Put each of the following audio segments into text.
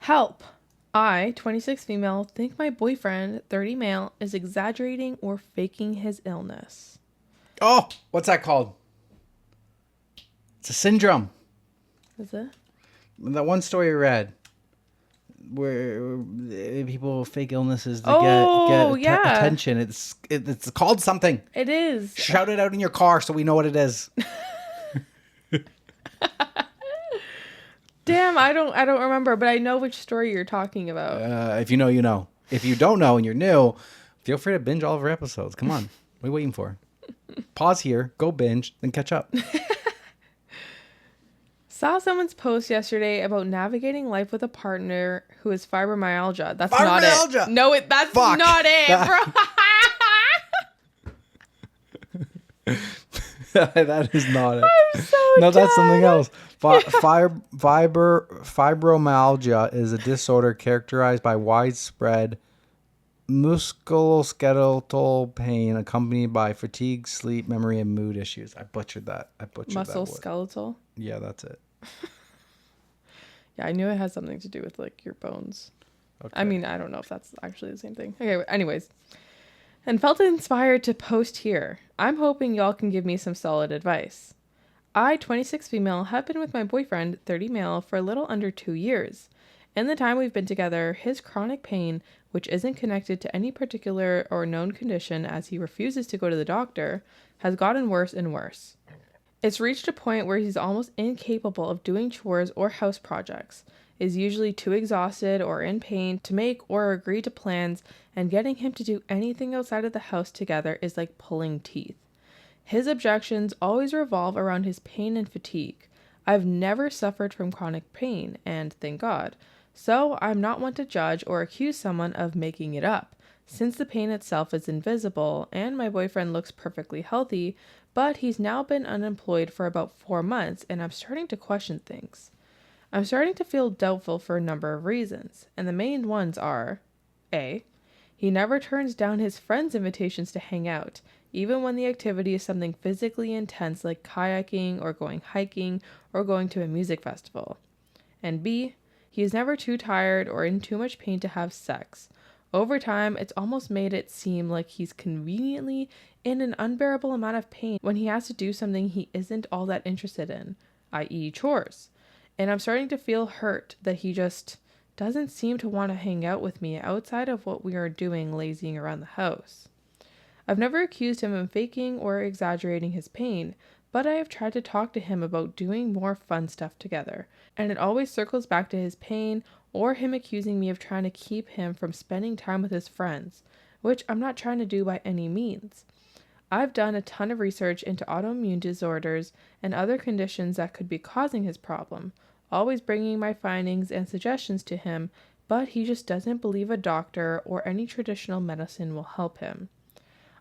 Help. I, 26 female, think my boyfriend, 30 male, is exaggerating or faking his illness. Oh, what's that called? It's a syndrome. Is it? That one story I read where people fake illnesses to get attention. It's called something. It is. Shout it out in your car so we know what it is. Damn, I don't remember, but I know which story you're talking about. If you know, you know. If you don't know and you're new, feel free to binge all of our episodes. Come on. What are you waiting for? Pause here, go binge, then catch up. Saw someone's post yesterday about navigating life with a partner who has fibromyalgia. That's Fibromyalgia. not it. No, that's not it, bro. That is not it. I'm so No, dead. that's something else. Fibromyalgia is a disorder characterized by widespread musculoskeletal pain accompanied by fatigue, sleep, memory, and mood issues. I butchered that. Musculoskeletal. Yeah, that's it. Yeah, I knew it has something to do with like your bones. Okay. I mean, I don't know if that's actually the same thing. Okay, anyways. And felt inspired to post here. I'm hoping y'all can give me some solid advice. I, 26 female, have been with my boyfriend, 30 male, for a little under 2 years. In the time we've been together, his chronic pain, which isn't connected to any particular or known condition as he refuses to go to the doctor, has gotten worse and worse. It's reached a point where he's almost incapable of doing chores or house projects, is usually too exhausted or in pain to make or agree to plans, and getting him to do anything outside of the house together is like pulling teeth. His objections always revolve around his pain and fatigue. I've never suffered from chronic pain, and thank God. So I'm not one to judge or accuse someone of making it up, since the pain itself is invisible and my boyfriend looks perfectly healthy, but he's now been unemployed for about 4 months and I'm starting to question things. I'm starting to feel doubtful for a number of reasons, and the main ones are: A. He never turns down his friends' invitations to hang out, even when the activity is something physically intense like kayaking or going hiking or going to a music festival. And B. He is never too tired or in too much pain to have sex. Over time, it's almost made it seem like he's conveniently in an unbearable amount of pain when he has to do something he isn't all that interested in, i.e. chores. And I'm starting to feel hurt that he just doesn't seem to want to hang out with me outside of what we are doing lazying around the house. I've never accused him of faking or exaggerating his pain, but I have tried to talk to him about doing more fun stuff together, and it always circles back to his pain or him accusing me of trying to keep him from spending time with his friends, which I'm not trying to do by any means. I've done a ton of research into autoimmune disorders and other conditions that could be causing his problem, always bringing my findings and suggestions to him, but he just doesn't believe a doctor or any traditional medicine will help him.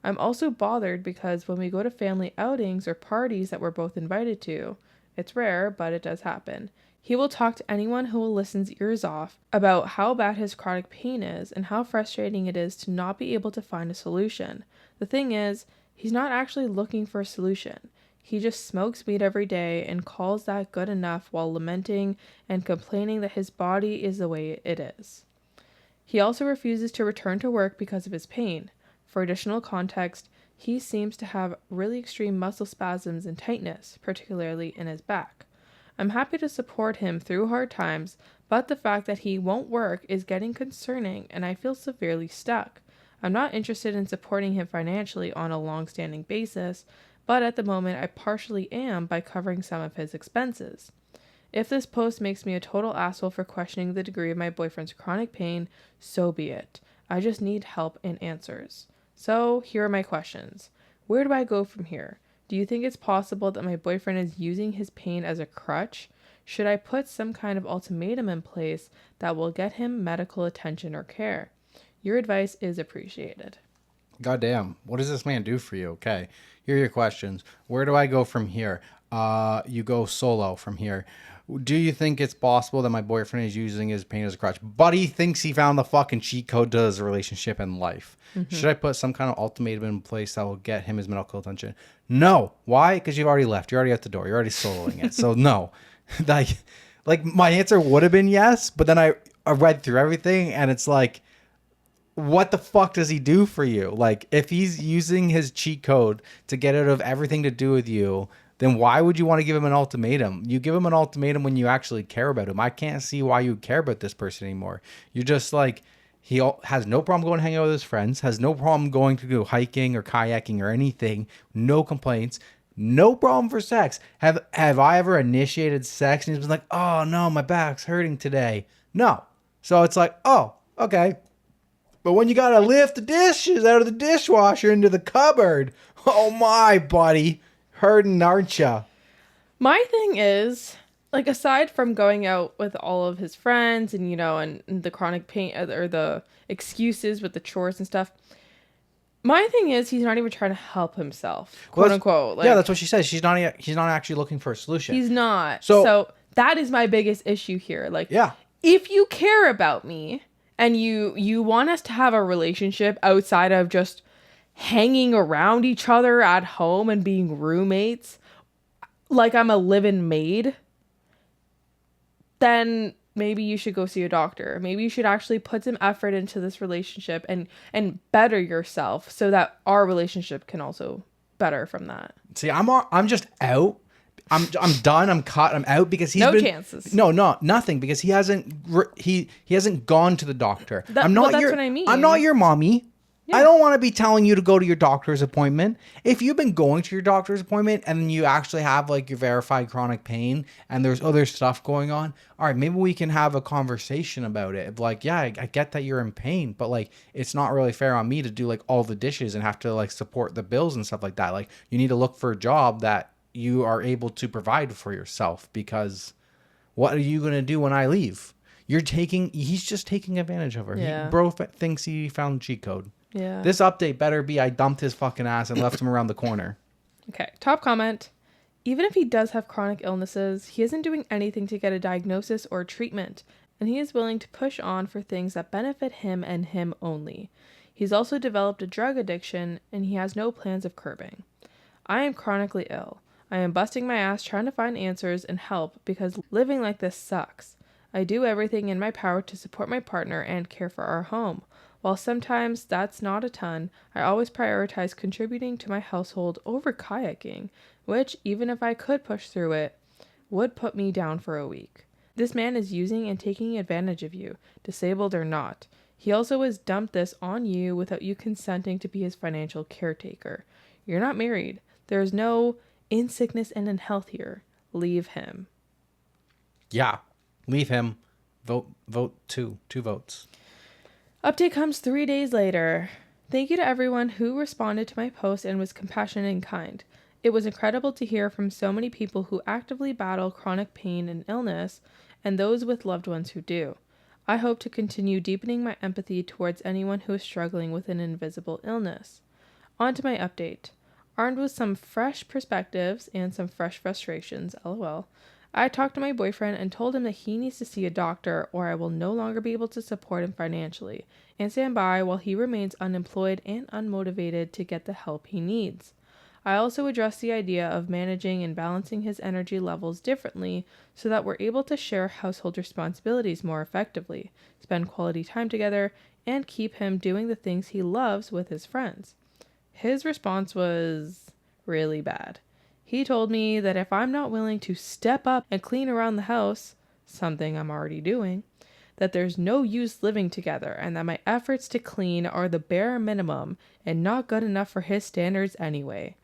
I'm also bothered because when we go to family outings or parties that we're both invited to, it's rare, but it does happen, he will talk to anyone who will listen's ears off about how bad his chronic pain is and how frustrating it is to not be able to find a solution. The thing is, he's not actually looking for a solution. He just smokes weed every day and calls that good enough while lamenting and complaining that his body is the way it is. He also refuses to return to work because of his pain. For additional context, he seems to have really extreme muscle spasms and tightness, particularly in his back. I'm happy to support him through hard times, but the fact that he won't work is getting concerning and I feel severely stuck. I'm not interested in supporting him financially on a long-standing basis, but at the moment I partially am by covering some of his expenses. If this post makes me a total asshole for questioning the degree of my boyfriend's chronic pain, so be it. I just need help and answers. So here are my questions. Where do I go from here? Do you think it's possible that my boyfriend is using his pain as a crutch? Should I put some kind of ultimatum in place that will get him medical attention or care? Your advice is appreciated. Goddamn. What does this man do for you? Okay. Here are your questions. Where do I go from here? You go solo from here. Do you think it's possible that my boyfriend is using his pain as a crutch? But he thinks he found the fucking cheat code to his relationship and life. Mm-hmm. Should I put some kind of ultimatum in place that will get him his medical attention? No. Why? Because you've already left. You're already at the door. You're already soloing it. So no. Like my answer would have been yes, but then I I read through everything, and it's like, what the fuck does he do for you? Like, if he's using his cheat code to get out of everything to do with you, then why would you want to give him an ultimatum? You give him an ultimatum when you actually care about him. I can't see why you care about this person anymore. You're just like, has no problem going to hang out with his friends, has no problem going to go hiking or kayaking or anything, no complaints, no problem for sex. Have I ever initiated sex and he's been like, oh no, my back's hurting today? No. So it's like, oh, okay. But when you gotta lift the dishes out of the dishwasher into the cupboard, oh my, buddy, hurting, aren't ya? My thing is, like, aside from going out with all of his friends and, and the chronic pain or the excuses with the chores and stuff, my thing is he's not even trying to help himself, quote unquote. Like, yeah, that's what she says. He's not actually looking for a solution. He's not. So that is my biggest issue here. Like, yeah, if you care about me and you want us to have a relationship outside of just hanging around each other at home and being roommates, like I'm a live-in maid, then maybe you should go see a doctor. Maybe you should actually put some effort into this relationship and better yourself so that our relationship can also better from that. See, I'm just out. I'm done. I'm cut. I'm out because he's chances. Nothing, because he hasn't gone to the doctor. That's what I mean. I'm not your mommy. Yeah. I don't want to be telling you to go to your doctor's appointment. If you've been going to your doctor's appointment and then you actually have like your verified chronic pain and there's other stuff going on, all right, maybe we can have a conversation about it. Like, yeah, I get that you're in pain, but like, it's not really fair on me to do like all the dishes and have to like support the bills and stuff like that. Like, you need to look for a job that you are able to provide for yourself, because what are you going to do when I leave? He's just taking advantage of her. Yeah. Bro thinks he found cheat code. Yeah. This update better be I dumped his fucking ass and left him around the corner. Okay. Top comment. Even if he does have chronic illnesses, he isn't doing anything to get a diagnosis or treatment, and he is willing to push on for things that benefit him and him only. He's also developed a drug addiction, and he has no plans of curbing. I am chronically ill. I am busting my ass trying to find answers and help because living like this sucks. I do everything in my power to support my partner and care for our home. While sometimes that's not a ton, I always prioritize contributing to my household over kayaking, which, even if I could push through it, would put me down for a week. This man is using and taking advantage of you, disabled or not. He also has dumped this on you without you consenting to be his financial caretaker. You're not married. There is no in sickness and in health here. Leave him. Yeah, leave him. Vote two votes. Update comes 3 days later. Thank you to everyone who responded to my post and was compassionate and kind. It was incredible to hear from so many people who actively battle chronic pain and illness, and those with loved ones who do. I hope to continue deepening my empathy towards anyone who is struggling with an invisible illness. On to my update. Armed with some fresh perspectives and some fresh frustrations, lol, I talked to my boyfriend and told him that he needs to see a doctor or I will no longer be able to support him financially and stand by while he remains unemployed and unmotivated to get the help he needs. I also addressed the idea of managing and balancing his energy levels differently so that we're able to share household responsibilities more effectively, spend quality time together, and keep him doing the things he loves with his friends. His response was really bad. He told me that if I'm not willing to step up and clean around the house, something I'm already doing, that there's no use living together and that my efforts to clean are the bare minimum and not good enough for his standards anyway.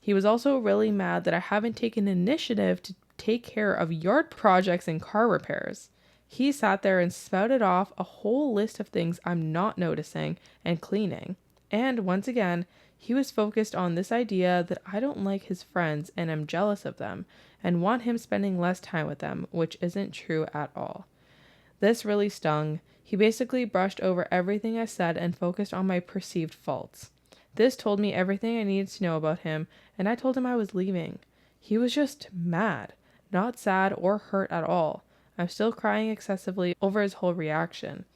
He was also really mad that I haven't taken initiative to take care of yard projects and car repairs. He sat there and spouted off a whole list of things I'm not noticing and cleaning. And once again, he was focused on this idea that I don't like his friends and am jealous of them and want him spending less time with them, which isn't true at all. This really stung. He basically brushed over everything I said and focused on my perceived faults. This told me everything I needed to know about him, and I told him I was leaving. He was just mad, not sad or hurt at all. I'm still crying excessively over his whole reaction.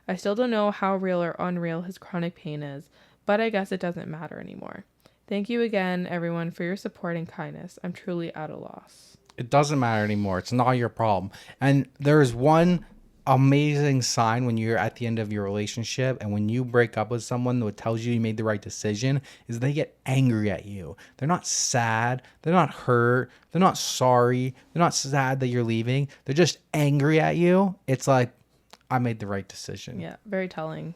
I still don't know how real or unreal his chronic pain is, but I guess it doesn't matter anymore. Thank you again, everyone, for your support and kindness. I'm truly at a loss. It doesn't matter anymore. It's not your problem. And there is one amazing sign when you're at the end of your relationship and when you break up with someone that tells you made the right decision is they get angry at you. They're not sad. They're not hurt. They're not sorry. They're not sad that you're leaving. They're just angry at you. It's like, I made the right decision. Yeah, very telling.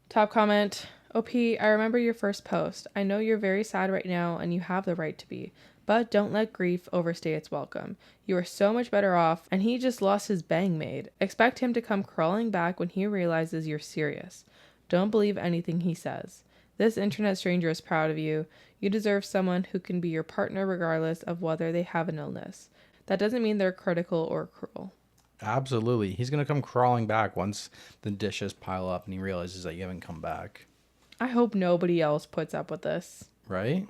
Top comment. OP, I remember your first post. I know you're very sad right now and you have the right to be, but don't let grief overstay its welcome. You are so much better off, and he just lost his bang maid. Expect him to come crawling back when he realizes you're serious. Don't believe anything he says. This internet stranger is proud of you. You deserve someone who can be your partner regardless of whether they have an illness. That doesn't mean they're critical or cruel. Absolutely. He's going to come crawling back once the dishes pile up and he realizes that you haven't come back. I hope nobody else puts up with this. Right?